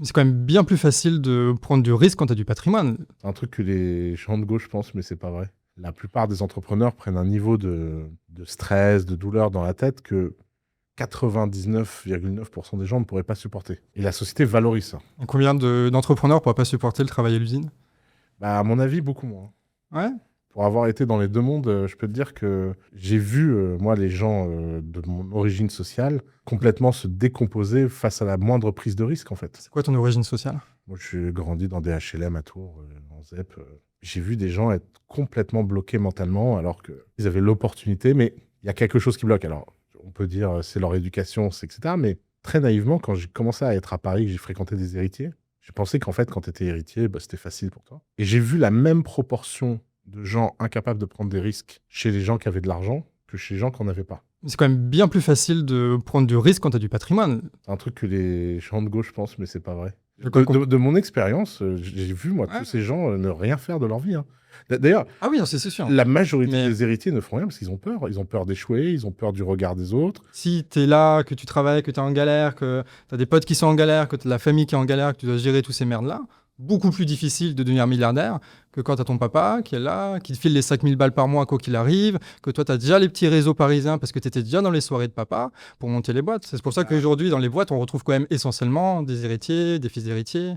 C'est quand même bien plus facile de prendre du risque quand tu as du patrimoine. C'est un truc que les gens de gauche pensent, mais c'est pas vrai. La plupart des entrepreneurs prennent un niveau de stress, de douleur dans la tête que 99,9% des gens ne pourraient pas supporter. Et la société valorise ça. Combien d'entrepreneurs ne pourraient pas supporter le travail à l'usine? Bah, à mon avis, beaucoup moins. Ouais. Pour avoir été dans les deux mondes, je peux te dire que j'ai vu, moi, les gens de mon origine sociale complètement se décomposer face à la moindre prise de risque, en fait. C'est quoi ton origine sociale? Moi, je suis grandi dans des HLM à Tours, en ZEP. J'ai vu des gens être complètement bloqués mentalement alors qu'ils avaient l'opportunité, mais il y a quelque chose qui bloque. Alors, on peut dire c'est leur éducation, c'est etc. Mais très naïvement, quand j'ai commencé à être à Paris, que j'ai fréquenté des héritiers, j'ai pensé qu'en fait, quand tu étais héritier, bah, c'était facile pour toi. Et j'ai vu la même proportion de gens incapables de prendre des risques chez les gens qui avaient de l'argent que chez les gens qui n'en avaient pas. C'est quand même bien plus facile de prendre du risque quand tu as du patrimoine. C'est un truc que les gens de gauche pensent, mais c'est pas vrai. Je crois qu'on- De mon expérience, j'ai vu, moi, Ouais. tous ces gens ne rien faire de leur vie. Hein. D'ailleurs, Ah oui, c'est sûr. la majorité Mais- des héritiers ne font rien parce qu'ils ont peur. Ils ont peur d'échouer, ils ont peur du regard des autres. Si tu es là, que tu travailles, que tu es en galère, que tu as des potes qui sont en galère, que tu as la famille qui est en galère, que tu dois gérer tous ces merdes-là, beaucoup plus difficile de devenir milliardaire que quand tu as ton papa qui est là, qui te file les 5000 balles par mois quoi qu'il arrive, que toi tu as déjà les petits réseaux parisiens parce que tu étais déjà dans les soirées de papa pour monter les boîtes. C'est pour ça qu'aujourd'hui, dans les boîtes, on retrouve quand même essentiellement des héritiers, des fils d'héritiers.